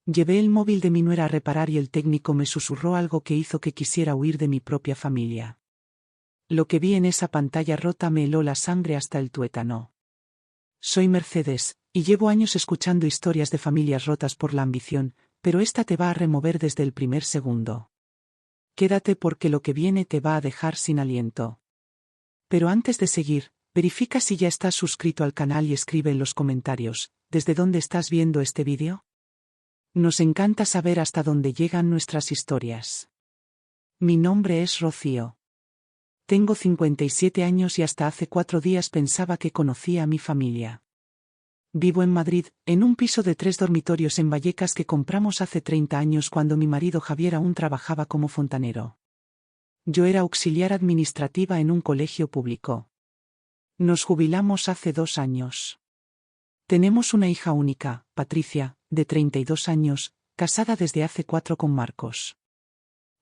Llevé el móvil de mi nuera a reparar y el técnico me susurró algo que hizo que quisiera huir de mi propia familia. Lo que vi en esa pantalla rota me heló la sangre hasta el tuétano. Soy Mercedes, y llevo años escuchando historias de familias rotas por la ambición, pero esta te va a remover desde el primer segundo. Quédate porque lo que viene te va a dejar sin aliento. Pero antes de seguir, verifica si ya estás suscrito al canal y escribe en los comentarios, ¿desde dónde estás viendo este vídeo? Nos encanta saber hasta dónde llegan nuestras historias. Mi nombre es Rocío. Tengo 57 años y hasta hace 4 días pensaba que conocía a mi familia. Vivo en Madrid, en un piso de 3 dormitorios en Vallecas que compramos hace 30 años cuando mi marido Javier aún trabajaba como fontanero. Yo era auxiliar administrativa en un colegio público. Nos jubilamos hace 2 años. Tenemos una hija única, Patricia, de 32 años, casada desde hace 4 con Marcos.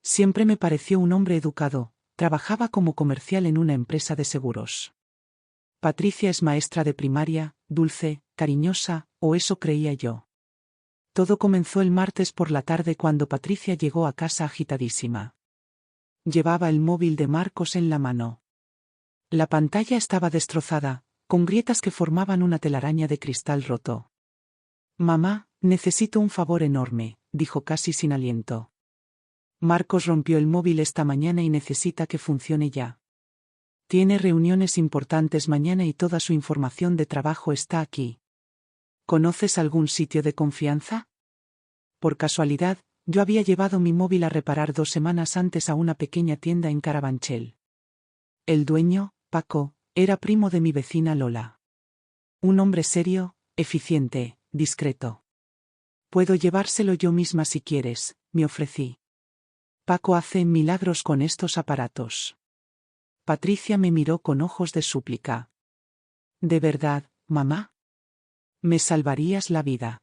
Siempre me pareció un hombre educado, trabajaba como comercial en una empresa de seguros. Patricia es maestra de primaria, dulce, cariñosa, o eso creía yo. Todo comenzó el martes por la tarde cuando Patricia llegó a casa agitadísima. Llevaba el móvil de Marcos en la mano. La pantalla estaba destrozada, con grietas que formaban una telaraña de cristal roto. «Mamá, necesito un favor enorme», dijo casi sin aliento. «Marcos rompió el móvil esta mañana y necesita que funcione ya. Tiene reuniones importantes mañana y toda su información de trabajo está aquí. ¿Conoces algún sitio de confianza?» Por casualidad, yo había llevado mi móvil a reparar 2 semanas antes a una pequeña tienda en Carabanchel. El dueño, Paco, era primo de mi vecina Lola. Un hombre serio, eficiente, discreto. «Puedo llevárselo yo misma si quieres», me ofrecí. «Paco hace milagros con estos aparatos». Patricia me miró con ojos de súplica. «¿De verdad, mamá? Me salvarías la vida.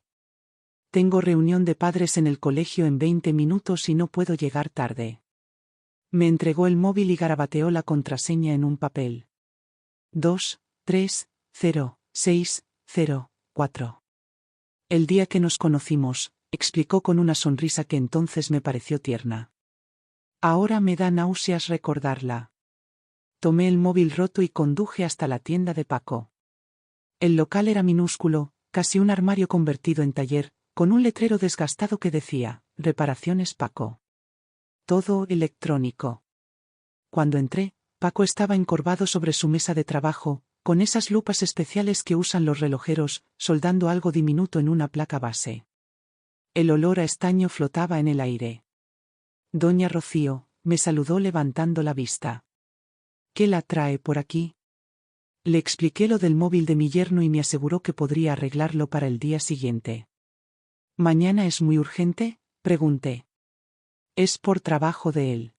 Tengo reunión de padres en el colegio en 20 minutos y no puedo llegar tarde». Me entregó el móvil y garabateó la contraseña en un papel. 2, 3, 0, 6, 0, 4. «El día que nos conocimos», explicó con una sonrisa que entonces me pareció tierna. Ahora me da náuseas recordarla. Tomé el móvil roto y conduje hasta la tienda de Paco. El local era minúsculo, casi un armario convertido en taller, con un letrero desgastado que decía, «Reparaciones Paco». Todo electrónico. Cuando entré, Paco estaba encorvado sobre su mesa de trabajo, con esas lupas especiales que usan los relojeros, soldando algo diminuto en una placa base. El olor a estaño flotaba en el aire. «Doña Rocío», me saludó levantando la vista. «¿Qué la trae por aquí?» Le expliqué lo del móvil de mi yerno y me aseguró que podría arreglarlo para el día siguiente. «¿Mañana es muy urgente?», pregunté. «Es por trabajo de él».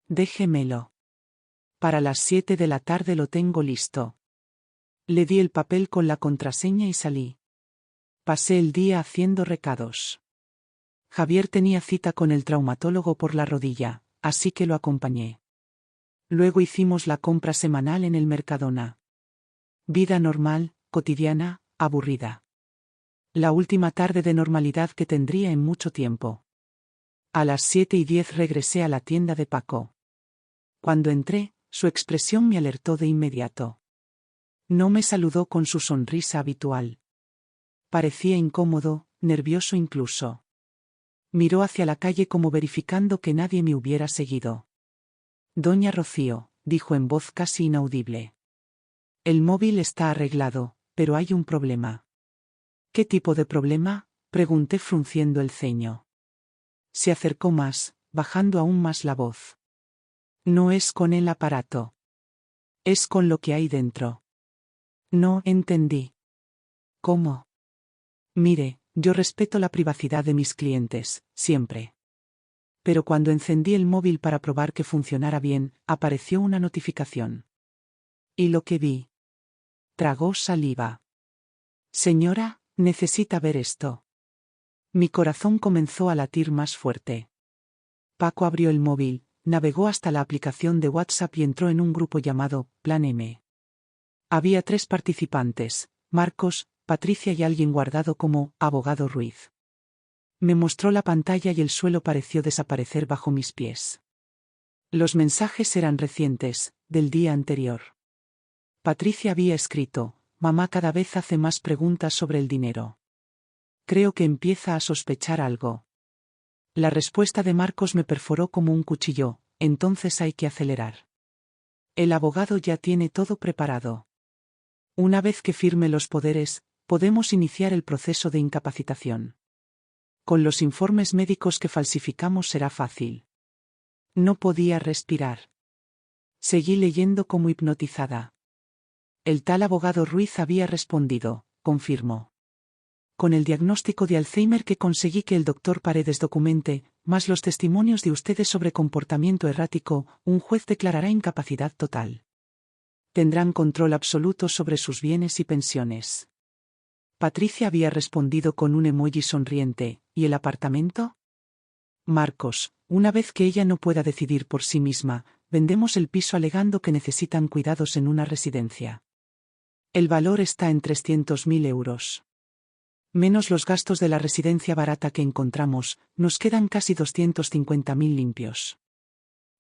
«Déjemelo. Para las 7 de la tarde lo tengo listo». Le di el papel con la contraseña y salí. Pasé el día haciendo recados. Javier tenía cita con el traumatólogo por la rodilla, así que lo acompañé. Luego hicimos la compra semanal en el Mercadona. Vida normal, cotidiana, aburrida. La última tarde de normalidad que tendría en mucho tiempo. A las 7:10 regresé a la tienda de Paco. Cuando entré, su expresión me alertó de inmediato. No me saludó con su sonrisa habitual. Parecía incómodo, nervioso incluso. Miró hacia la calle como verificando que nadie me hubiera seguido. «Doña Rocío», dijo en voz casi inaudible. «El móvil está arreglado, pero hay un problema». «¿Qué tipo de problema?», pregunté frunciendo el ceño. Se acercó más, bajando aún más la voz. «No es con el aparato. Es con lo que hay dentro». No entendí. «¿Cómo?». «Mire, yo respeto la privacidad de mis clientes, siempre. Pero cuando encendí el móvil para probar que funcionara bien, apareció una notificación. Y lo que vi. Tragó saliva. «Señora, necesita ver esto». Mi corazón comenzó a latir más fuerte. Paco abrió el móvil, navegó hasta la aplicación de WhatsApp y entró en un grupo llamado Plan M. Había 3 participantes, Marcos, Patricia y alguien guardado como Abogado Ruiz. Me mostró la pantalla y el suelo pareció desaparecer bajo mis pies. Los mensajes eran recientes, del día anterior. Patricia había escrito: mamá cada vez hace más preguntas sobre el dinero. Creo que empieza a sospechar algo. La respuesta de Marcos me perforó como un cuchillo: entonces hay que acelerar. El abogado ya tiene todo preparado. Una vez que firme los poderes, podemos iniciar el proceso de incapacitación. Con los informes médicos que falsificamos será fácil. No podía respirar. Seguí leyendo como hipnotizada. El tal abogado Ruiz había respondido: confirmo. Con el diagnóstico de Alzheimer que conseguí que el doctor Paredes documente, más los testimonios de ustedes sobre comportamiento errático, un juez declarará incapacidad total. Tendrán control absoluto sobre sus bienes y pensiones. Patricia había respondido con un emoji sonriente: ¿y el apartamento? Marcos: una vez que ella no pueda decidir por sí misma, vendemos el piso alegando que necesitan cuidados en una residencia. El valor está en 300.000 euros. Menos los gastos de la residencia barata que encontramos, nos quedan casi 250.000 limpios.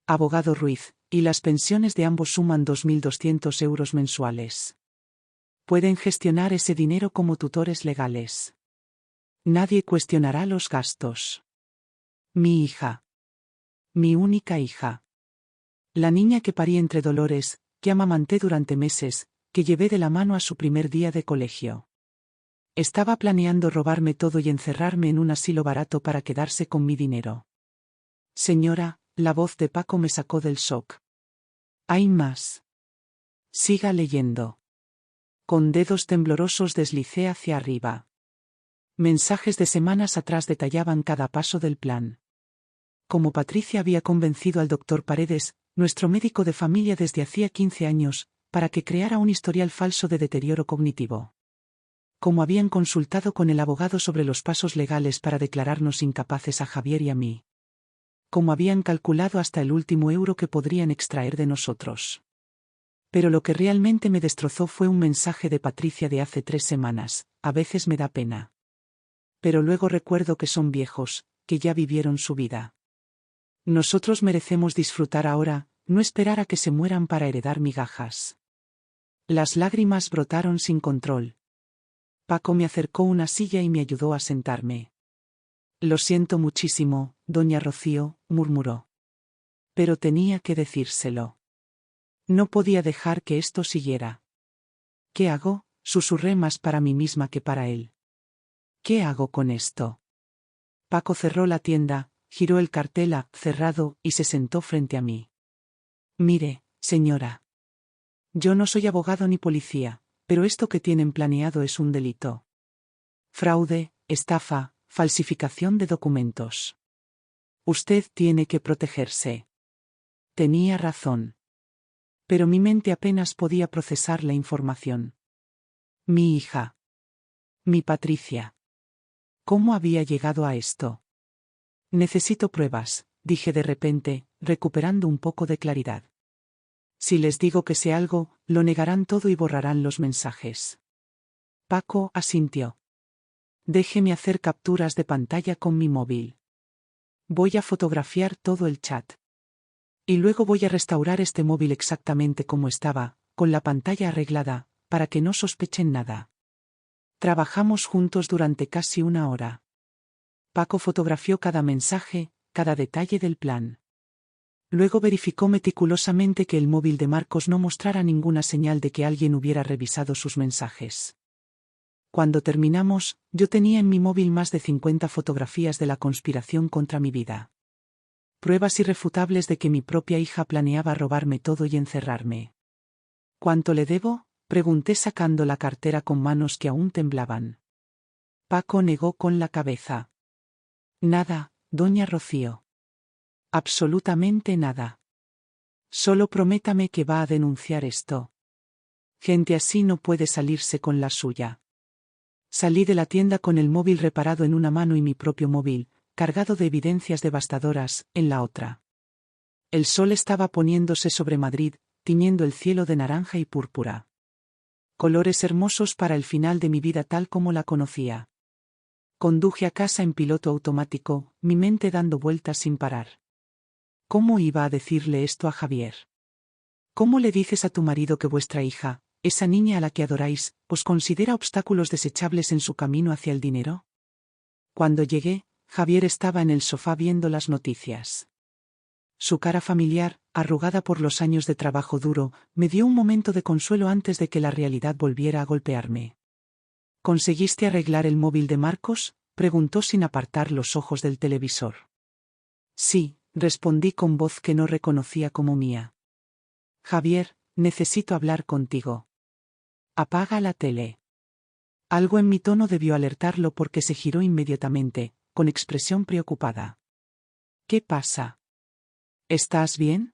Abogado Ruiz: y las pensiones de ambos suman 2.200 euros mensuales. Pueden gestionar ese dinero como tutores legales. Nadie cuestionará los gastos. Mi hija. Mi única hija. La niña que parí entre dolores, que amamanté durante meses, que llevé de la mano a su primer día de colegio. Estaba planeando robarme todo y encerrarme en un asilo barato para quedarse con mi dinero. Señora, la voz de Paco me sacó del shock. Hay más. Siga leyendo. Con dedos temblorosos deslicé hacia arriba. Mensajes de semanas atrás detallaban cada paso del plan. Como Patricia había convencido al doctor Paredes, nuestro médico de familia desde hacía 15 años, para que creara un historial falso de deterioro cognitivo. Como habían consultado con el abogado sobre los pasos legales para declararnos incapaces a Javier y a mí. Como habían calculado hasta el último euro que podrían extraer de nosotros. Pero lo que realmente me destrozó fue un mensaje de Patricia de hace 3 semanas: a veces me da pena. Pero luego recuerdo que son viejos, que ya vivieron su vida. Nosotros merecemos disfrutar ahora, no esperar a que se mueran para heredar migajas. Las lágrimas brotaron sin control. Paco me acercó una silla y me ayudó a sentarme. Lo siento muchísimo, doña Rocío, murmuró. Pero tenía que decírselo. No podía dejar que esto siguiera. ¿Qué hago?, susurré más para mí misma que para él. ¿Qué hago con esto? Paco cerró la tienda, giró el cartel a cerrado y se sentó frente a mí. Mire, señora. Yo no soy abogado ni policía, pero esto que tienen planeado es un delito. Fraude, estafa, falsificación de documentos. Usted tiene que protegerse. Tenía razón. Pero mi mente apenas podía procesar la información. Mi hija. Mi Patricia. ¿Cómo había llegado a esto? Necesito pruebas, dije de repente, recuperando un poco de claridad. Si les digo que sé algo, lo negarán todo y borrarán los mensajes. Paco asintió. Déjeme hacer capturas de pantalla con mi móvil. Voy a fotografiar todo el chat. Y luego voy a restaurar este móvil exactamente como estaba, con la pantalla arreglada, para que no sospechen nada. Trabajamos juntos durante casi 1 hora. Paco fotografió cada mensaje, cada detalle del plan. Luego verificó meticulosamente que el móvil de Marcos no mostrara ninguna señal de que alguien hubiera revisado sus mensajes. Cuando terminamos, yo tenía en mi móvil más de 50 fotografías de la conspiración contra mi vida. Pruebas irrefutables de que mi propia hija planeaba robarme todo y encerrarme. ¿Cuánto le debo?, pregunté sacando la cartera con manos que aún temblaban. Paco negó con la cabeza. Nada, doña Rocío. Absolutamente nada. Solo prométame que va a denunciar esto. Gente así no puede salirse con la suya. Salí de la tienda con el móvil reparado en una mano y mi propio móvil, cargado de evidencias devastadoras, en la otra. El sol estaba poniéndose sobre Madrid, tiñendo el cielo de naranja y púrpura. Colores hermosos para el final de mi vida tal como la conocía. Conduje a casa en piloto automático, mi mente dando vueltas sin parar. ¿Cómo iba a decirle esto a Javier? ¿Cómo le dices a tu marido que vuestra hija, esa niña a la que adoráis, os considera obstáculos desechables en su camino hacia el dinero? Cuando llegué, Javier estaba en el sofá viendo las noticias. Su cara familiar, arrugada por los años de trabajo duro, me dio un momento de consuelo antes de que la realidad volviera a golpearme. ¿Conseguiste arreglar el móvil de Marcos?, preguntó sin apartar los ojos del televisor. Sí, respondí con voz que no reconocía como mía. Javier, necesito hablar contigo. Apaga la tele. Algo en mi tono debió alertarlo porque se giró inmediatamente, con expresión preocupada. ¿Qué pasa? ¿Estás bien?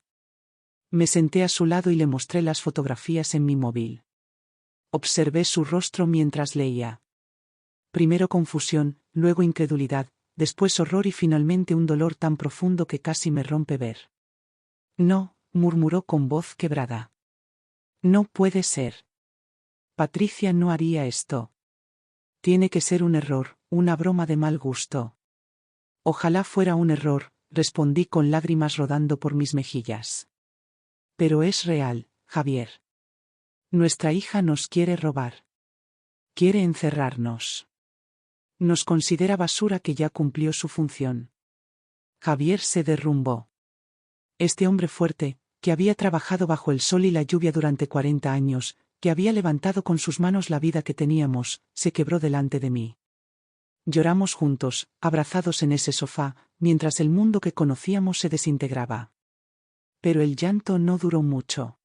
Me senté a su lado y le mostré las fotografías en mi móvil. Observé su rostro mientras leía. Primero confusión, luego incredulidad, después horror y finalmente un dolor tan profundo que casi me rompe ver. No, murmuró con voz quebrada. No puede ser. Patricia no haría esto. Tiene que ser un error, una broma de mal gusto. Ojalá fuera un error, respondí con lágrimas rodando por mis mejillas. Pero es real, Javier. Nuestra hija nos quiere robar. Quiere encerrarnos. Nos considera basura que ya cumplió su función. Javier se derrumbó. Este hombre fuerte, que había trabajado bajo el sol y la lluvia durante 40 años, que había levantado con sus manos la vida que teníamos, se quebró delante de mí. Lloramos juntos, abrazados en ese sofá, mientras el mundo que conocíamos se desintegraba. Pero el llanto no duró mucho.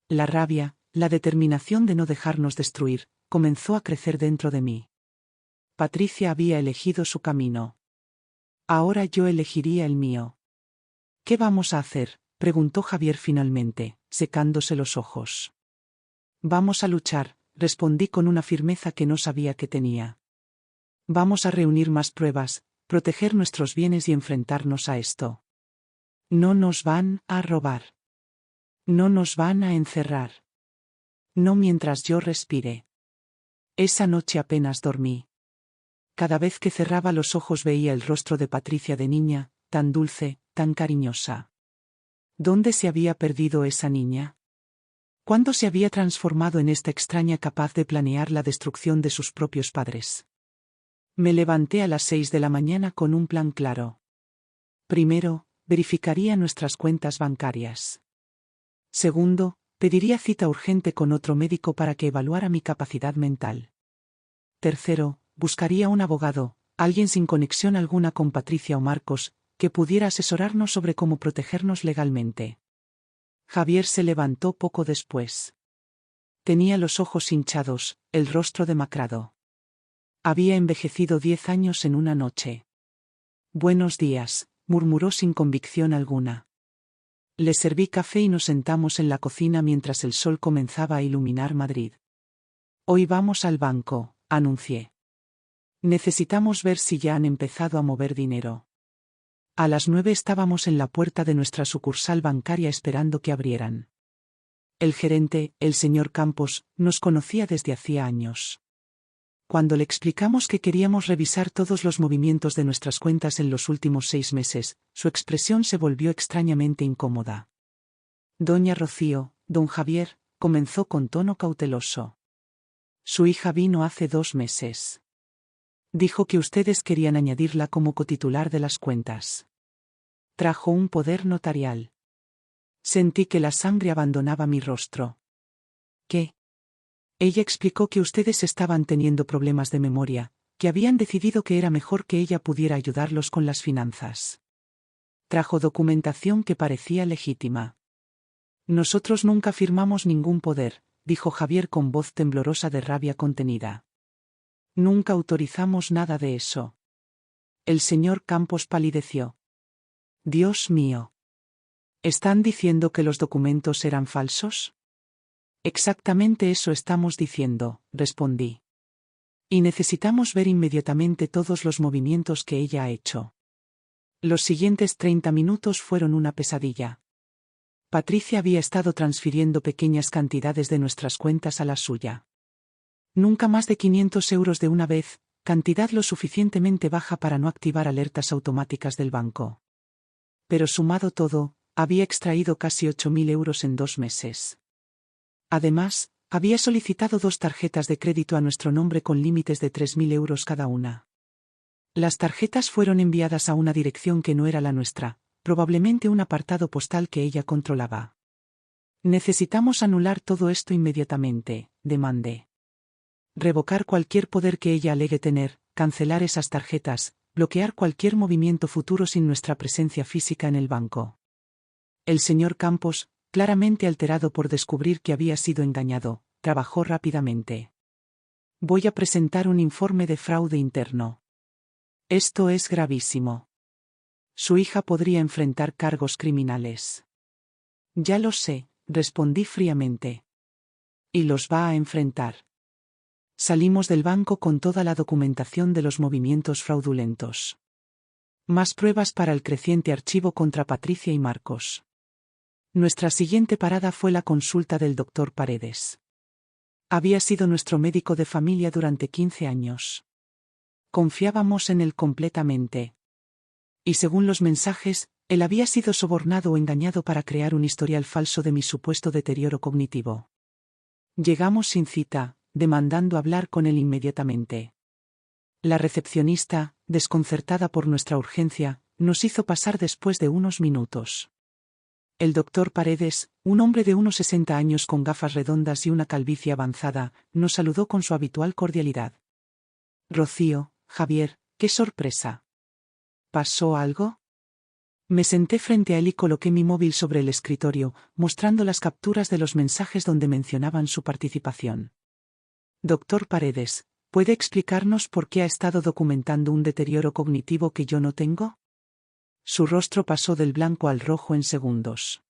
La rabia, la determinación de no dejarnos destruir, comenzó a crecer dentro de mí. Patricia había elegido su camino. Ahora yo elegiría el mío. ¿Qué vamos a hacer?, preguntó Javier finalmente, secándose los ojos. Vamos a luchar, respondí con una firmeza que no sabía que tenía. Vamos a reunir más pruebas, proteger nuestros bienes y enfrentarnos a esto. No nos van a robar. No nos van a encerrar. No mientras yo respire. Esa noche apenas dormí. Cada vez que cerraba los ojos veía el rostro de Patricia de niña, tan dulce, tan cariñosa. ¿Dónde se había perdido esa niña? ¿Cuándo se había transformado en esta extraña capaz de planear la destrucción de sus propios padres? Me levanté a las 6 de la mañana con un plan claro. Primero, verificaría nuestras cuentas bancarias. Segundo, pediría cita urgente con otro médico para que evaluara mi capacidad mental. Tercero, buscaría un abogado, alguien sin conexión alguna con Patricia o Marcos, que pudiera asesorarnos sobre cómo protegernos legalmente. Javier se levantó poco después. Tenía los ojos hinchados, el rostro demacrado. Había envejecido 10 años en una noche. Buenos días, murmuró sin convicción alguna. Le serví café y nos sentamos en la cocina mientras el sol comenzaba a iluminar Madrid. Hoy vamos al banco, anuncié. Necesitamos ver si ya han empezado a mover dinero. A las 9 estábamos en la puerta de nuestra sucursal bancaria esperando que abrieran. El gerente, el señor Campos, nos conocía desde hacía años. Cuando le explicamos que queríamos revisar todos los movimientos de nuestras cuentas en los últimos 6 meses, su expresión se volvió extrañamente incómoda. Doña Rocío, don Javier, comenzó con tono cauteloso. Su hija vino hace 2 meses. Dijo que ustedes querían añadirla como cotitular de las cuentas. Trajo un poder notarial. Sentí que la sangre abandonaba mi rostro. ¿Qué? Ella explicó que ustedes estaban teniendo problemas de memoria, que habían decidido que era mejor que ella pudiera ayudarlos con las finanzas. Trajo documentación que parecía legítima. Nosotros nunca firmamos ningún poder, dijo Javier con voz temblorosa de rabia contenida. Nunca autorizamos nada de eso. El señor Campos palideció. Dios mío. ¿Están diciendo que los documentos eran falsos? Exactamente eso estamos diciendo, respondí. Y necesitamos ver inmediatamente todos los movimientos que ella ha hecho. Los siguientes 30 minutos fueron una pesadilla. Patricia había estado transfiriendo pequeñas cantidades de nuestras cuentas a la suya. Nunca más de 500 euros de una vez, cantidad lo suficientemente baja para no activar alertas automáticas del banco. Pero sumado todo, había extraído casi 8.000 euros en 2 meses. Además, había solicitado 2 tarjetas de crédito a nuestro nombre con límites de 3.000 euros cada una. Las tarjetas fueron enviadas a una dirección que no era la nuestra, probablemente un apartado postal que ella controlaba. Necesitamos anular todo esto inmediatamente, demandé. Revocar cualquier poder que ella alegue tener, cancelar esas tarjetas, bloquear cualquier movimiento futuro sin nuestra presencia física en el banco. El señor Campos, claramente alterado por descubrir que había sido engañado, trabajó rápidamente. Voy a presentar un informe de fraude interno. Esto es gravísimo. Su hija podría enfrentar cargos criminales. Ya lo sé, respondí fríamente. Y los va a enfrentar. Salimos del banco con toda la documentación de los movimientos fraudulentos. Más pruebas para el creciente archivo contra Patricia y Marcos. Nuestra siguiente parada fue la consulta del doctor Paredes. Había sido nuestro médico de familia durante 15 años. Confiábamos en él completamente. Y según los mensajes, él había sido sobornado o engañado para crear un historial falso de mi supuesto deterioro cognitivo. Llegamos sin cita, demandando hablar con él inmediatamente. La recepcionista, desconcertada por nuestra urgencia, nos hizo pasar después de unos minutos. El doctor Paredes, un hombre de unos 60 años con gafas redondas y una calvicie avanzada, nos saludó con su habitual cordialidad. Rocío, Javier, qué sorpresa. ¿Pasó algo? Me senté frente a él y coloqué mi móvil sobre el escritorio, mostrando las capturas de los mensajes donde mencionaban su participación. Doctor Paredes, ¿puede explicarnos por qué ha estado documentando un deterioro cognitivo que yo no tengo? Su rostro pasó del blanco al rojo en segundos.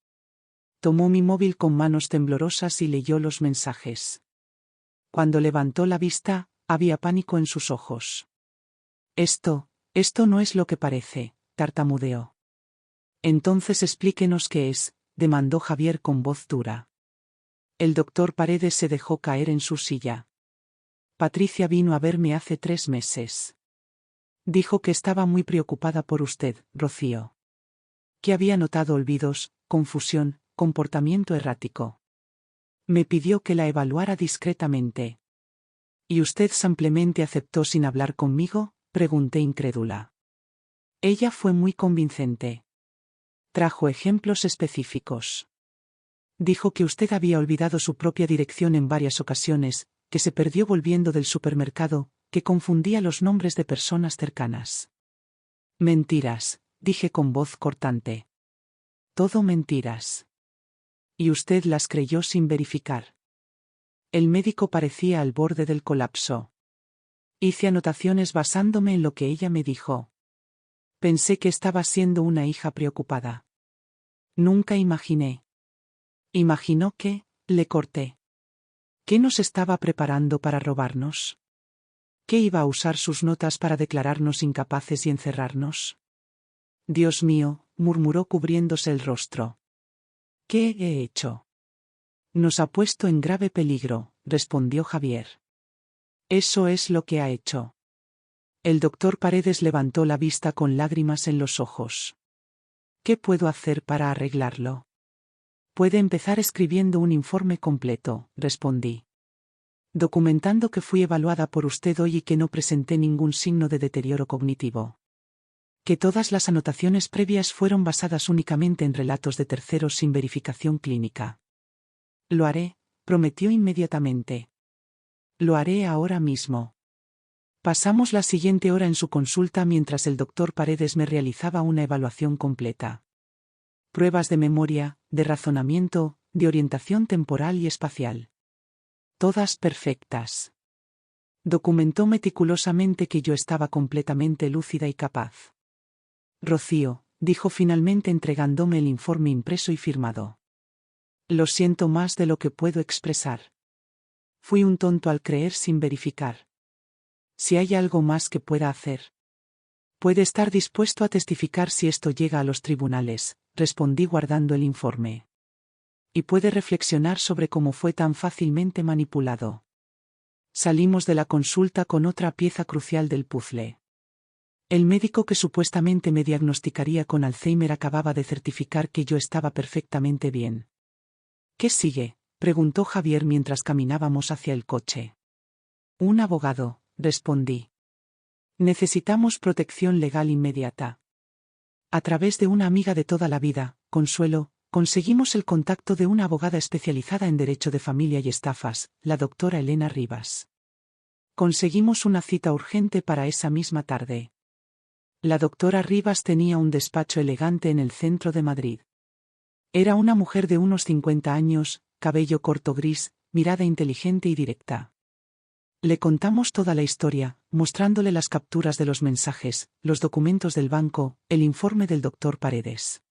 Tomó mi móvil con manos temblorosas y leyó los mensajes. Cuando levantó la vista, había pánico en sus ojos. Esto no es lo que parece, tartamudeó. Entonces explíquenos qué es, demandó Javier con voz dura. El doctor Paredes se dejó caer en su silla. Patricia vino a verme hace 3 meses. Dijo que estaba muy preocupada por usted, Rocío. Que había notado olvidos, confusión, comportamiento errático. Me pidió que la evaluara discretamente. ¿Y usted simplemente aceptó sin hablar conmigo?, pregunté incrédula. Ella fue muy convincente. Trajo ejemplos específicos. Dijo que usted había olvidado su propia dirección en varias ocasiones, que se perdió volviendo del supermercado, que confundía los nombres de personas cercanas. Mentiras, dije con voz cortante. Todo mentiras. Y usted las creyó sin verificar. El médico parecía al borde del colapso. Hice anotaciones basándome en lo que ella me dijo. Pensé que estaba siendo una hija preocupada. Nunca imaginé. ¿Imaginó qué? Le corté. ¿Qué nos estaba preparando para robarnos? ¿Qué iba a usar sus notas para declararnos incapaces y encerrarnos? Dios mío, murmuró cubriéndose el rostro. ¿Qué he hecho? Nos ha puesto en grave peligro, respondió Javier. Eso es lo que ha hecho. El doctor Paredes levantó la vista con lágrimas en los ojos. ¿Qué puedo hacer para arreglarlo? Puede empezar escribiendo un informe completo, respondí. Documentando que fui evaluada por usted hoy y que no presenté ningún signo de deterioro cognitivo. Que todas las anotaciones previas fueron basadas únicamente en relatos de terceros sin verificación clínica. Lo haré, prometió inmediatamente. Lo haré ahora mismo. Pasamos la siguiente hora en su consulta mientras el doctor Paredes me realizaba una evaluación completa. Pruebas de memoria, de razonamiento, de orientación temporal y espacial. Todas perfectas. Documentó meticulosamente que yo estaba completamente lúcida y capaz. Rocío, dijo finalmente entregándome el informe impreso y firmado. Lo siento más de lo que puedo expresar. Fui un tonto al creer sin verificar. Si hay algo más que pueda hacer. Puede estar dispuesto a testificar si esto llega a los tribunales, respondí guardando el informe. Y puede reflexionar sobre cómo fue tan fácilmente manipulado. Salimos de la consulta con otra pieza crucial del puzzle. El médico que supuestamente me diagnosticaría con Alzheimer acababa de certificar que yo estaba perfectamente bien. ¿Qué sigue?, preguntó Javier mientras caminábamos hacia el coche. Un abogado, respondí. Necesitamos protección legal inmediata. A través de una amiga de toda la vida, Consuelo, conseguimos el contacto de una abogada especializada en derecho de familia y estafas, la doctora Elena Rivas. Conseguimos una cita urgente para esa misma tarde. La doctora Rivas tenía un despacho elegante en el centro de Madrid. Era una mujer de unos 50 años, cabello corto gris, mirada inteligente y directa. Le contamos toda la historia, mostrándole las capturas de los mensajes, los documentos del banco, el informe del doctor Paredes.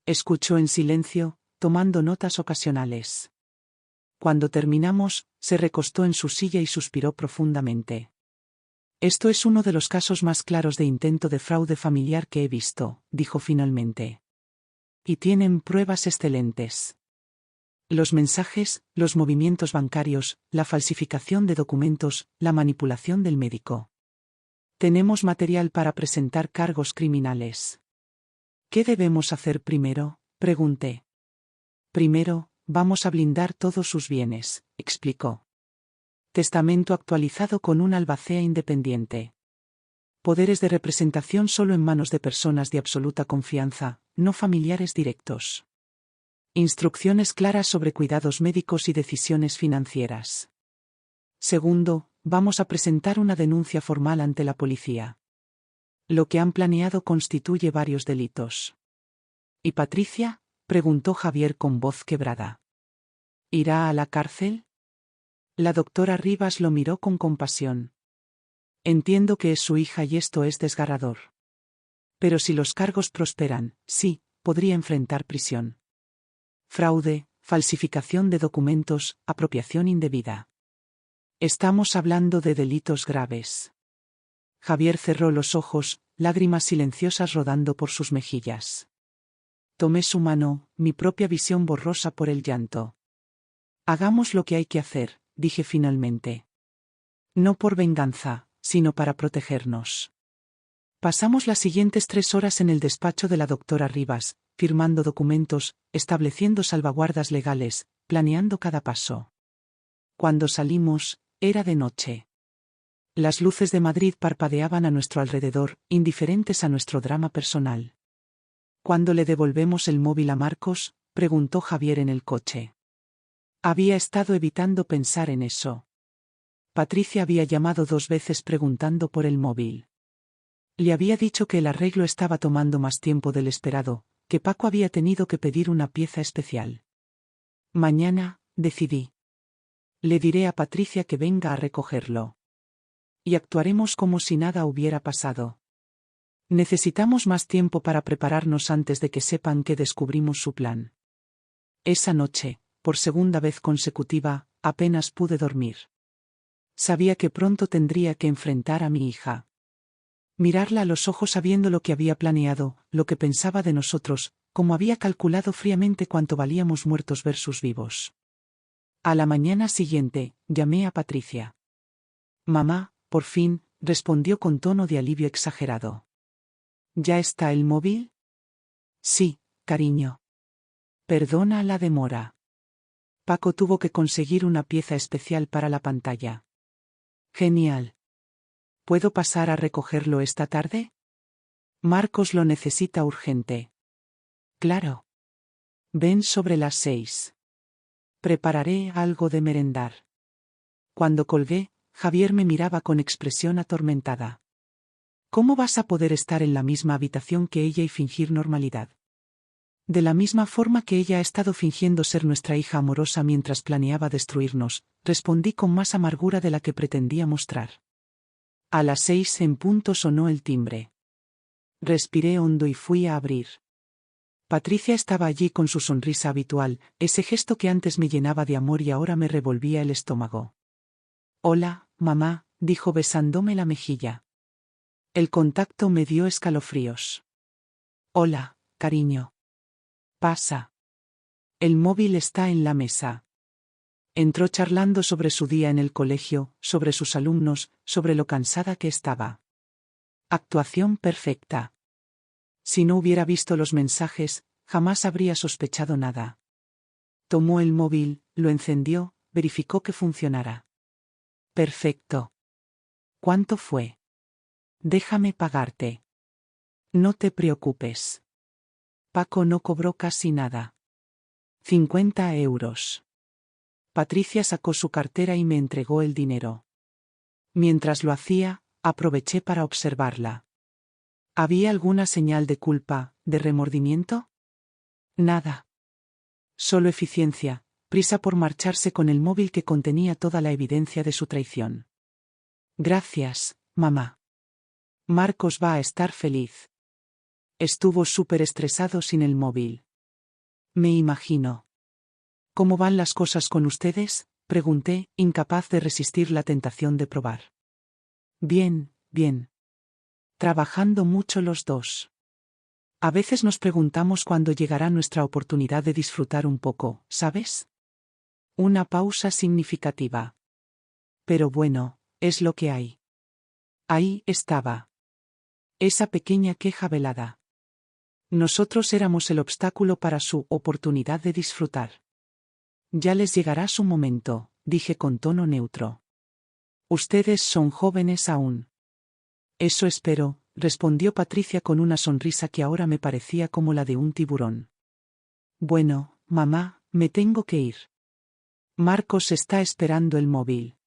Escuchó en silencio, tomando notas ocasionales. Cuando terminamos, se recostó en su silla y suspiró profundamente. Esto es uno de los casos más claros de intento de fraude familiar que he visto, dijo finalmente. Y tienen pruebas excelentes. Los mensajes, los movimientos bancarios, la falsificación de documentos, la manipulación del médico. Tenemos material para presentar cargos criminales. ¿Qué debemos hacer primero?, pregunté. Primero, vamos a blindar todos sus bienes, explicó. Testamento actualizado con un albacea independiente. Poderes de representación solo en manos de personas de absoluta confianza, no familiares directos. Instrucciones claras sobre cuidados médicos y decisiones financieras. Segundo, vamos a presentar una denuncia formal ante la policía. Lo que han planeado constituye varios delitos. ¿Y Patricia?, preguntó Javier con voz quebrada. ¿Irá a la cárcel? La doctora Rivas lo miró con compasión. Entiendo que es su hija y esto es desgarrador. Pero si los cargos prosperan, sí, podría enfrentar prisión. Fraude, falsificación de documentos, apropiación indebida. Estamos hablando de delitos graves. Javier cerró los ojos, lágrimas silenciosas rodando por sus mejillas. Tomé su mano, mi propia visión borrosa por el llanto. Hagamos lo que hay que hacer, dije finalmente. No por venganza, sino para protegernos. Pasamos las siguientes 3 horas en el despacho de la doctora Rivas, firmando documentos, estableciendo salvaguardas legales, planeando cada paso. Cuando salimos, era de noche. Las luces de Madrid parpadeaban a nuestro alrededor, indiferentes a nuestro drama personal. ¿Cuándo le devolvemos el móvil a Marcos?, preguntó Javier en el coche. Había estado evitando pensar en eso. Patricia había llamado 2 veces preguntando por el móvil. Le había dicho que el arreglo estaba tomando más tiempo del esperado, que Paco había tenido que pedir una pieza especial. Mañana, decidí. Le diré a Patricia que venga a recogerlo. Y actuaremos como si nada hubiera pasado. Necesitamos más tiempo para prepararnos antes de que sepan que descubrimos su plan. Esa noche, por segunda vez consecutiva, apenas pude dormir. Sabía que pronto tendría que enfrentar a mi hija. Mirarla a los ojos sabiendo lo que había planeado, lo que pensaba de nosotros, cómo había calculado fríamente cuánto valíamos muertos versus vivos. A la mañana siguiente, llamé a Patricia. Mamá, por fin, respondió con tono de alivio exagerado. ¿Ya está el móvil? Sí, cariño. Perdona la demora. Paco tuvo que conseguir una pieza especial para la pantalla. Genial. ¿Puedo pasar a recogerlo esta tarde? Marcos lo necesita urgente. Claro. Ven sobre las 6. Prepararé algo de merendar. Cuando colgué, Javier me miraba con expresión atormentada. ¿Cómo vas a poder estar en la misma habitación que ella y fingir normalidad? De la misma forma que ella ha estado fingiendo ser nuestra hija amorosa mientras planeaba destruirnos, respondí con más amargura de la que pretendía mostrar. A las 6 en punto sonó el timbre. Respiré hondo y fui a abrir. Patricia estaba allí con su sonrisa habitual, ese gesto que antes me llenaba de amor y ahora me revolvía el estómago. Hola, mamá, dijo besándome la mejilla. El contacto me dio escalofríos. Hola, cariño. Pasa. El móvil está en la mesa. Entró charlando sobre su día en el colegio, sobre sus alumnos, sobre lo cansada que estaba. Actuación perfecta. Si no hubiera visto los mensajes, jamás habría sospechado nada. Tomó el móvil, lo encendió, verificó que funcionara. Perfecto. ¿Cuánto fue? Déjame pagarte. No te preocupes. Paco no cobró casi nada. 50 euros. Patricia sacó su cartera y me entregó el dinero. Mientras lo hacía, aproveché para observarla. ¿Había alguna señal de culpa, de remordimiento? Nada. Solo eficiencia, prisa por marcharse con el móvil que contenía toda la evidencia de su traición. Gracias, mamá. Marcos va a estar feliz. Estuvo súper estresado sin el móvil. Me imagino. ¿Cómo van las cosas con ustedes?, pregunté, incapaz de resistir la tentación de probar. Bien, bien. Trabajando mucho los dos. A veces nos preguntamos cuándo llegará nuestra oportunidad de disfrutar un poco, ¿sabes? Una pausa significativa. Pero bueno, es lo que hay. Ahí estaba. Esa pequeña queja velada. Nosotros éramos el obstáculo para su oportunidad de disfrutar. Ya les llegará su momento, dije con tono neutro. Ustedes son jóvenes aún. Eso espero, respondió Patricia con una sonrisa que ahora me parecía como la de un tiburón. Bueno, mamá, me tengo que ir. Marcos está esperando el móvil.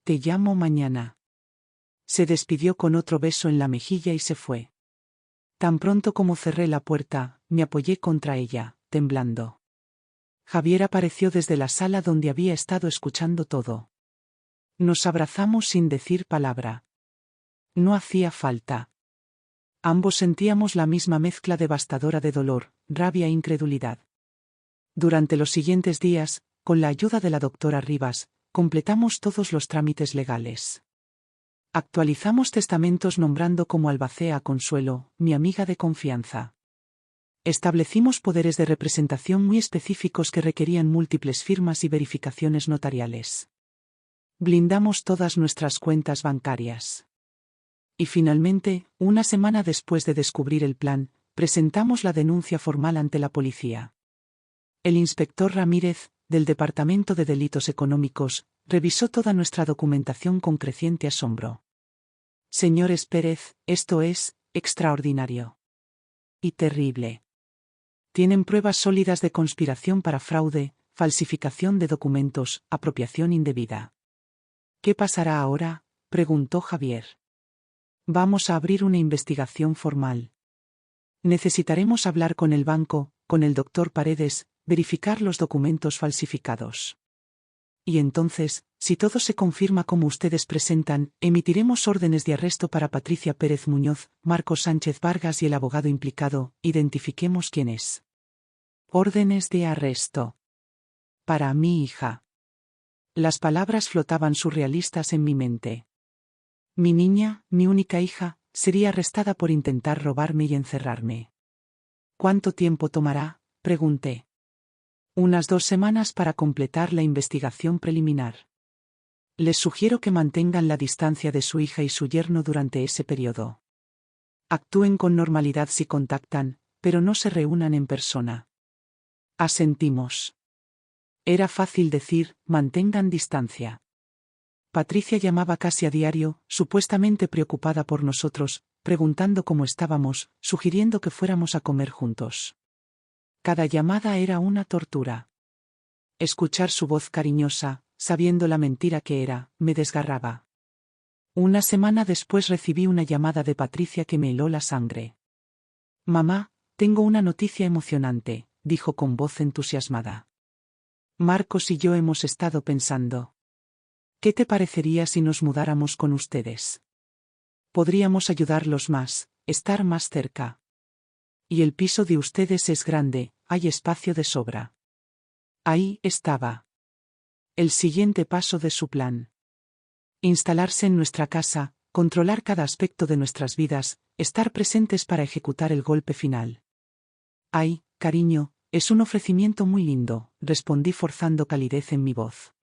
Te llamo mañana. Se despidió con otro beso en la mejilla y se fue. Tan pronto como cerré la puerta, me apoyé contra ella, temblando. Javier apareció desde la sala donde había estado escuchando todo. Nos abrazamos sin decir palabra. No hacía falta. Ambos sentíamos la misma mezcla devastadora de dolor, rabia e incredulidad. Durante los siguientes días, con la ayuda de la doctora Rivas, completamos todos los trámites legales. Actualizamos testamentos nombrando como albacea a Consuelo, mi amiga de confianza. Establecimos poderes de representación muy específicos que requerían múltiples firmas y verificaciones notariales. Blindamos todas nuestras cuentas bancarias. Y finalmente, una semana después de descubrir el plan, presentamos la denuncia formal ante la policía. El inspector Ramírez, del Departamento de Delitos Económicos, revisó toda nuestra documentación con creciente asombro. Señores Pérez, esto es extraordinario. Y terrible. Tienen pruebas sólidas de conspiración para fraude, falsificación de documentos, apropiación indebida. ¿Qué pasará ahora?, preguntó Javier. Vamos a abrir una investigación formal. Necesitaremos hablar con el banco, con el doctor Paredes, verificar los documentos falsificados. Y entonces, si todo se confirma como ustedes presentan, emitiremos órdenes de arresto para Patricia Pérez Muñoz, Marcos Sánchez Vargas y el abogado implicado, identifiquemos quién es. Órdenes de arresto. Para mi hija. Las palabras flotaban surrealistas en mi mente. Mi niña, mi única hija, sería arrestada por intentar robarme y encerrarme. ¿Cuánto tiempo tomará?, pregunté. Unas 2 semanas para completar la investigación preliminar. Les sugiero que mantengan la distancia de su hija y su yerno durante ese periodo. Actúen con normalidad si contactan, pero no se reúnan en persona. Asentimos. Era fácil decir, mantengan distancia. Patricia llamaba casi a diario, supuestamente preocupada por nosotros, preguntando cómo estábamos, sugiriendo que fuéramos a comer juntos. Cada llamada era una tortura. Escuchar su voz cariñosa, sabiendo la mentira que era, me desgarraba. Una semana después recibí una llamada de Patricia que me heló la sangre. Mamá, tengo una noticia emocionante, dijo con voz entusiasmada. Marcos y yo hemos estado pensando. ¿Qué te parecería si nos mudáramos con ustedes? Podríamos ayudarlos más, estar más cerca. Y el piso de ustedes es grande, hay espacio de sobra. Ahí estaba. El siguiente paso de su plan. Instalarse en nuestra casa, controlar cada aspecto de nuestras vidas, estar presentes para ejecutar el golpe final. Ay, cariño, Es un ofrecimiento muy lindo, respondí forzando calidez en mi voz.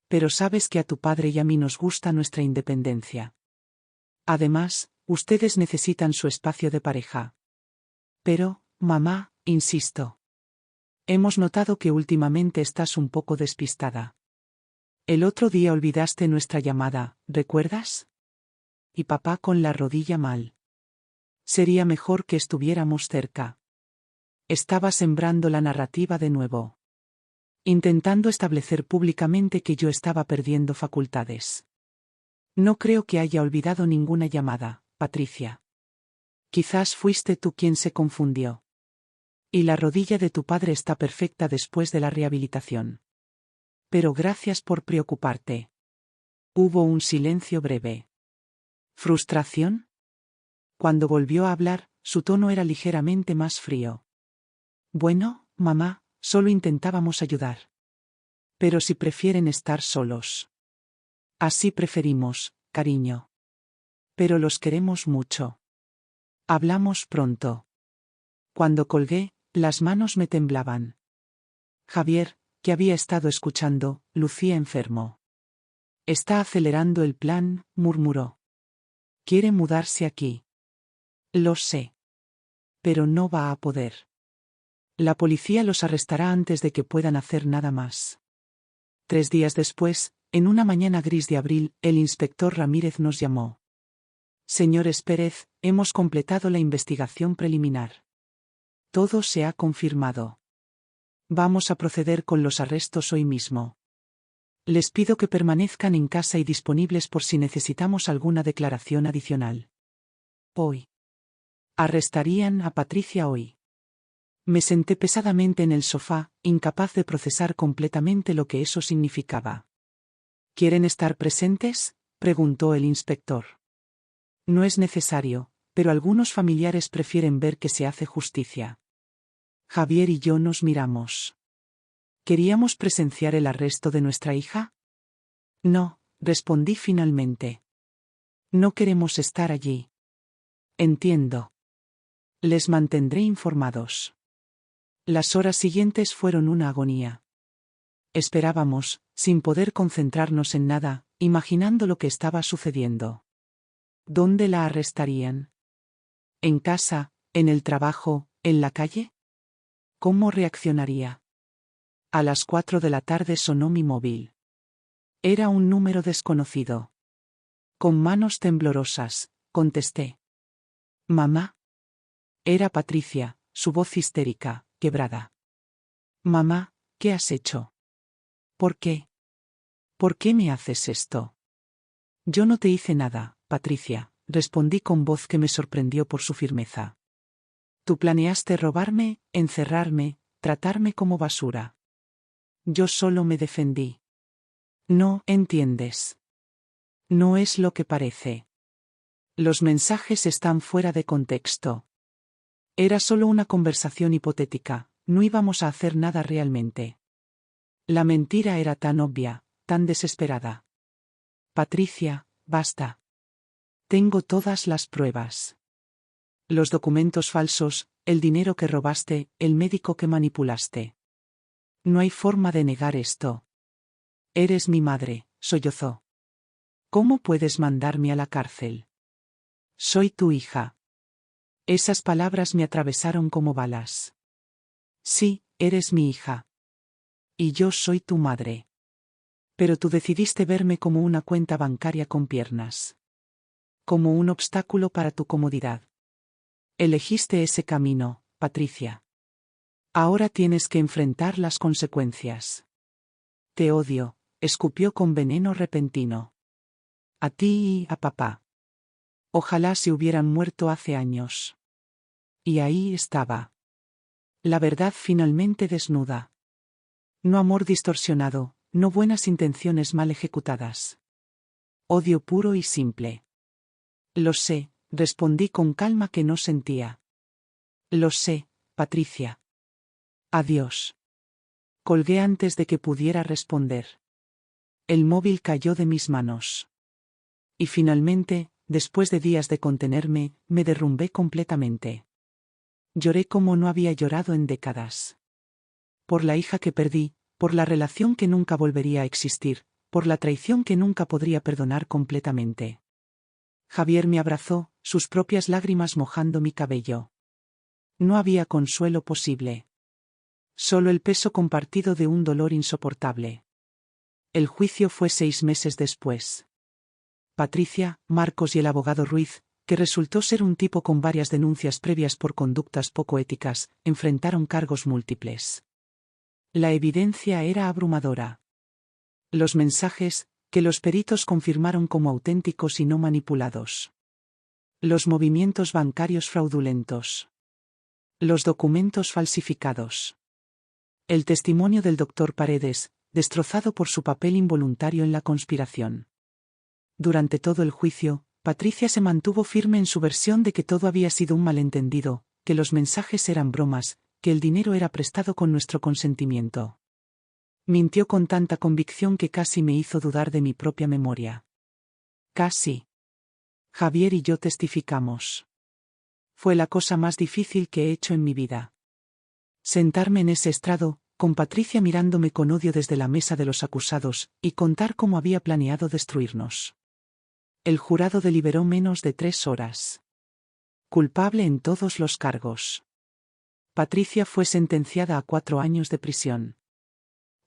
Pero sabes que a tu padre y a mí nos gusta nuestra independencia. Además, ustedes necesitan su espacio de pareja. Pero, mamá, insisto. Hemos notado que últimamente estás un poco despistada. El otro día olvidaste nuestra llamada, ¿recuerdas? Y papá con la rodilla mal. Sería mejor que estuviéramos cerca. Estaba sembrando la narrativa de nuevo. Intentando establecer públicamente que yo estaba perdiendo facultades. No creo que haya olvidado ninguna llamada, Patricia. Quizás fuiste tú quien se confundió. Y la rodilla de tu padre está perfecta después de la rehabilitación. Pero gracias por preocuparte. Hubo un silencio breve. ¿Frustración? Cuando volvió a hablar, su tono era ligeramente más frío. Bueno, mamá, solo intentábamos ayudar. Pero si prefieren estar solos. Así preferimos, cariño. Pero los queremos mucho. Hablamos pronto. Cuando colgué, las manos me temblaban. Javier, que había estado escuchando, lucía enfermo. Está acelerando el plan, murmuró. Quiere mudarse aquí. Lo sé. Pero no va a poder. La policía los arrestará antes de que puedan hacer nada más. 3 días después, en una mañana gris de abril, el inspector Ramírez nos llamó. Señores Pérez, hemos completado la investigación preliminar. Todo se ha confirmado. Vamos a proceder con los arrestos hoy mismo. Les pido que permanezcan en casa y disponibles por si necesitamos alguna declaración adicional. Hoy. Arrestarían a Patricia hoy. Me senté pesadamente en el sofá, incapaz de procesar completamente lo que eso significaba. ¿Quieren estar presentes?, preguntó el inspector. No es necesario, pero algunos familiares prefieren ver que se hace justicia. Javier y yo nos miramos. ¿Queríamos presenciar el arresto de nuestra hija? No, respondí finalmente. No queremos estar allí. Entiendo. Les mantendré informados. Las horas siguientes fueron una agonía. Esperábamos, sin poder concentrarnos en nada, imaginando lo que estaba sucediendo. ¿Dónde la arrestarían? ¿En casa, en el trabajo, en la calle? ¿Cómo reaccionaría? A las 4 de la tarde sonó mi móvil. Era un número desconocido. Con manos temblorosas, contesté. ¿Mamá? Era Patricia, su voz histérica, quebrada. Mamá, ¿qué has hecho? ¿Por qué? ¿Por qué me haces esto? Yo no te hice nada, Patricia, respondí con voz que me sorprendió por su firmeza. Tú planeaste robarme, encerrarme, tratarme como basura. Yo solo me defendí. No entiendes. No es lo que parece. Los mensajes están fuera de contexto. Era solo una conversación hipotética, no íbamos a hacer nada realmente. La mentira era tan obvia, tan desesperada. Patricia, basta. Tengo todas las pruebas. Los documentos falsos, el dinero que robaste, el médico que manipulaste. No hay forma de negar esto. Eres mi madre, sollozó. ¿Cómo puedes mandarme a la cárcel? Soy tu hija. Esas palabras me atravesaron como balas. Sí, eres mi hija. Y yo soy tu madre. Pero tú decidiste verme como una cuenta bancaria con piernas. Como un obstáculo para tu comodidad. Elegiste ese camino, Patricia. Ahora tienes que enfrentar las consecuencias. Te odio, escupió con veneno repentino. A ti y a papá. Ojalá se hubieran muerto hace años. Y ahí estaba. La verdad finalmente desnuda. No amor distorsionado, no buenas intenciones mal ejecutadas. Odio puro y simple. Lo sé, respondí con calma que no sentía. Lo sé, Patricia. Adiós. Colgué antes de que pudiera responder. El móvil cayó de mis manos. Y finalmente, después de días de contenerme, me derrumbé completamente. Lloré como no había llorado en décadas. por la hija que perdí, por la relación que nunca volvería a existir, por la traición que nunca podría perdonar completamente. Javier me abrazó, sus propias lágrimas mojando mi cabello. No había consuelo posible. Solo el peso compartido de un dolor insoportable. El juicio fue 6 meses después. Patricia, Marcos y el abogado Ruiz, que resultó ser un tipo con varias denuncias previas por conductas poco éticas, enfrentaron cargos múltiples. La evidencia era abrumadora. Los mensajes, que los peritos confirmaron como auténticos y no manipulados. Los movimientos bancarios fraudulentos. Los documentos falsificados. El testimonio del doctor Paredes, destrozado por su papel involuntario en la conspiración. Durante todo el juicio, Patricia se mantuvo firme en su versión de que todo había sido un malentendido, que los mensajes eran bromas, que el dinero era prestado con nuestro consentimiento. Mintió con tanta convicción que casi me hizo dudar de mi propia memoria. Casi. Javier y yo testificamos. Fue la cosa más difícil que he hecho en mi vida. Sentarme en ese estrado, con Patricia mirándome con odio desde la mesa de los acusados, y contar cómo había planeado destruirnos. El jurado deliberó menos de 3 horas. Culpable en todos los cargos. Patricia fue sentenciada a 4 años de prisión.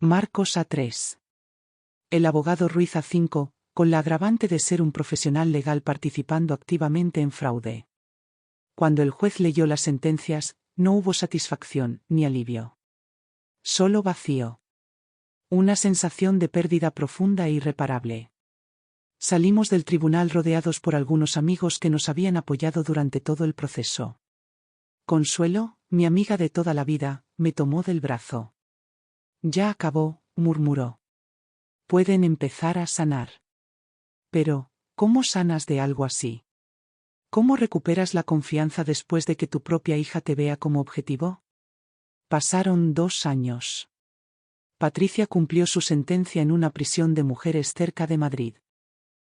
Marcos a 3. El abogado Ruiz a 5, con la agravante de ser un profesional legal participando activamente en fraude. Cuando el juez leyó las sentencias, no hubo satisfacción ni alivio. Solo vacío. Una sensación de pérdida profunda e irreparable. Salimos del tribunal rodeados por algunos amigos que nos habían apoyado durante todo el proceso. Consuelo, mi amiga de toda la vida, me tomó del brazo. Ya acabó, murmuró. Pueden empezar a sanar. Pero, ¿cómo sanas de algo así? ¿Cómo recuperas la confianza después de que tu propia hija te vea como objetivo? Pasaron 2 años. Patricia cumplió su sentencia en una prisión de mujeres cerca de Madrid.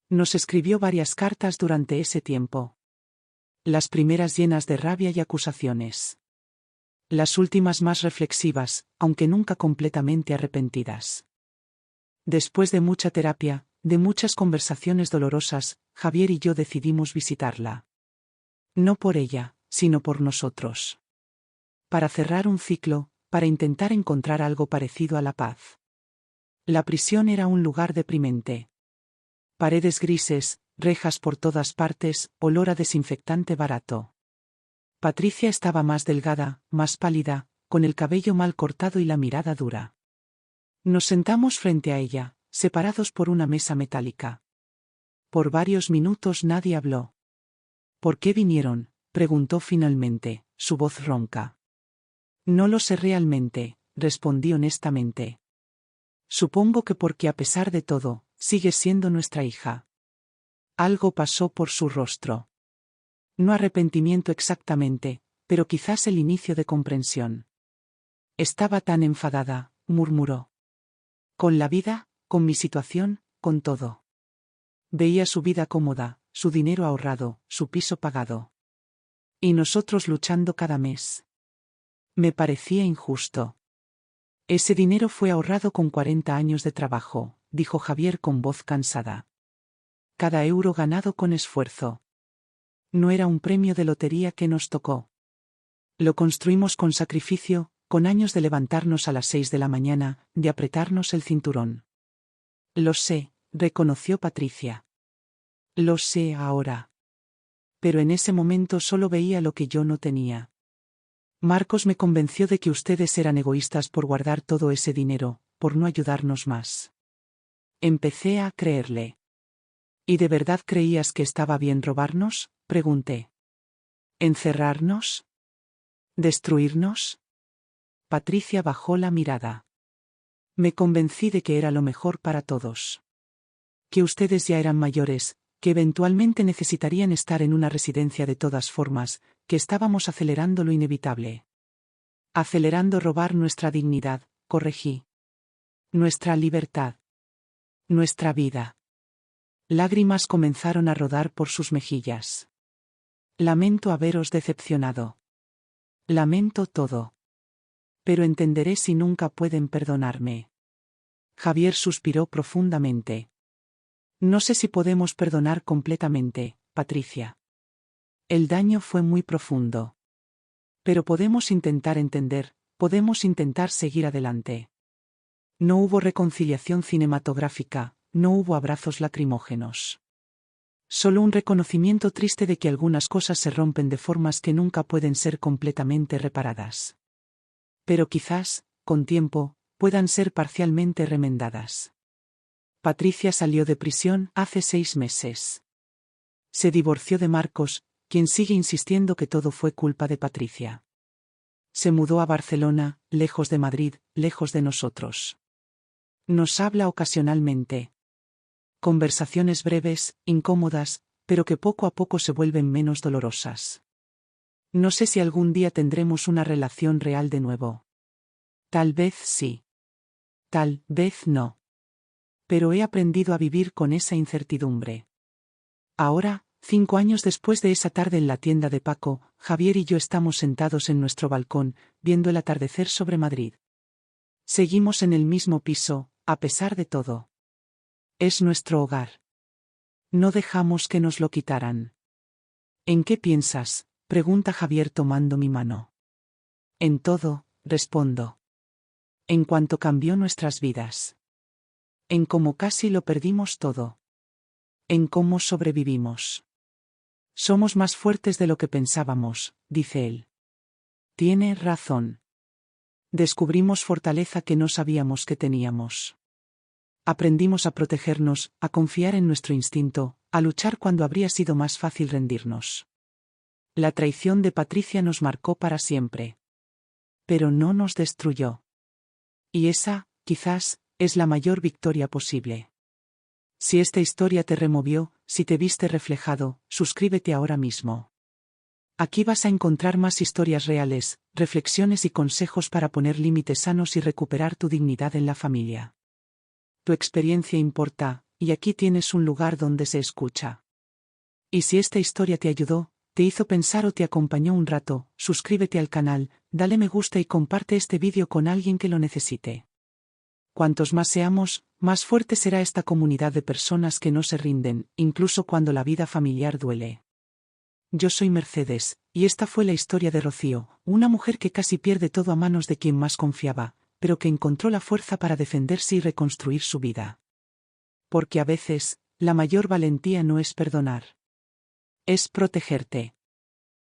Nos escribió varias cartas durante ese tiempo. Las primeras llenas de rabia y acusaciones. Las últimas más reflexivas, aunque nunca completamente arrepentidas. Después de mucha terapia, de muchas conversaciones dolorosas, Javier y yo decidimos visitarla. No por ella, sino por nosotros. Para cerrar un ciclo, para intentar encontrar algo parecido a la paz. La prisión era un lugar deprimente. Paredes grises, rejas por todas partes, olor a desinfectante barato. Patricia estaba más delgada, más pálida, con el cabello mal cortado y la mirada dura. Nos sentamos frente a ella, separados por una mesa metálica. Por varios minutos nadie habló. ¿Por qué vinieron?, preguntó finalmente, su voz ronca. No lo sé realmente, respondí honestamente. Supongo que porque a pesar de todo, sigue siendo nuestra hija. Algo pasó por su rostro. No arrepentimiento exactamente, pero quizás el inicio de comprensión. Estaba tan enfadada, murmuró. Con la vida, con mi situación, con todo. Veía su vida cómoda, su dinero ahorrado, su piso pagado. Y nosotros luchando cada mes. Me parecía injusto. Ese dinero fue ahorrado con 40 años de trabajo, dijo Javier con voz cansada. Cada euro ganado con esfuerzo. No era un premio de lotería que nos tocó. Lo construimos con sacrificio, con años de levantarnos a las 6 de la mañana, de apretarnos el cinturón. Lo sé, reconoció Patricia. Lo sé ahora. Pero en ese momento solo veía lo que yo no tenía. Marcos me convenció de que ustedes eran egoístas por guardar todo ese dinero, por no ayudarnos más. Empecé a creerle. ¿Y de verdad creías que estaba bien robarnos?, pregunté. ¿Encerrarnos? ¿Destruirnos? Patricia bajó la mirada. Me convencí de que era lo mejor para todos. Que ustedes ya eran mayores, que eventualmente necesitarían estar en una residencia de todas formas, que estábamos acelerando lo inevitable. Acelerando robar nuestra dignidad, corregí. Nuestra libertad. Nuestra vida. Lágrimas comenzaron a rodar por sus mejillas. Lamento haberos decepcionado. Lamento todo. Pero entenderé si nunca pueden perdonarme. Javier suspiró profundamente. No sé si podemos perdonar completamente, Patricia. El daño fue muy profundo. Pero podemos intentar entender, podemos intentar seguir adelante. No hubo reconciliación cinematográfica, no hubo abrazos lacrimógenos. Solo un reconocimiento triste de que algunas cosas se rompen de formas que nunca pueden ser completamente reparadas. Pero quizás, con tiempo, puedan ser parcialmente remendadas. Patricia salió de prisión hace 6 meses. Se divorció de Marcos, quien sigue insistiendo que todo fue culpa de Patricia. Se mudó a Barcelona, lejos de Madrid, lejos de nosotros. Nos habla ocasionalmente. Conversaciones breves, incómodas, pero que poco a poco se vuelven menos dolorosas. No sé si algún día tendremos una relación real de nuevo. Tal vez sí. Tal vez no. Pero he aprendido a vivir con esa incertidumbre. Ahora, 5 años después de esa tarde en la tienda de Paco, Javier y yo estamos sentados en nuestro balcón, viendo el atardecer sobre Madrid. Seguimos en el mismo piso, a pesar de todo. Es nuestro hogar. No dejamos que nos lo quitaran. ¿En qué piensas?, pregunta Javier tomando mi mano. En todo, respondo. En cuanto cambió nuestras vidas. En cómo casi lo perdimos todo. En cómo sobrevivimos. Somos más fuertes de lo que pensábamos, dice él. Tiene razón. Descubrimos fortaleza que no sabíamos que teníamos. Aprendimos a protegernos, a confiar en nuestro instinto, a luchar cuando habría sido más fácil rendirnos. La traición de Patricia nos marcó para siempre. Pero no nos destruyó. Y esa, quizás, es la mayor victoria posible. Si esta historia te removió, si te viste reflejado, suscríbete ahora mismo. Aquí vas a encontrar más historias reales, reflexiones y consejos para poner límites sanos y recuperar tu dignidad en la familia. Tu experiencia importa, y aquí tienes un lugar donde se escucha. Y si esta historia te ayudó, te hizo pensar o te acompañó un rato, suscríbete al canal, dale me gusta y comparte este vídeo con alguien que lo necesite. Cuantos más seamos, más fuerte será esta comunidad de personas que no se rinden, incluso cuando la vida familiar duele. Yo soy Mercedes, y esta fue la historia de Rocío, una mujer que casi pierde todo a manos de quien más confiaba, pero que encontró la fuerza para defenderse y reconstruir su vida. Porque a veces, la mayor valentía no es perdonar. Es protegerte.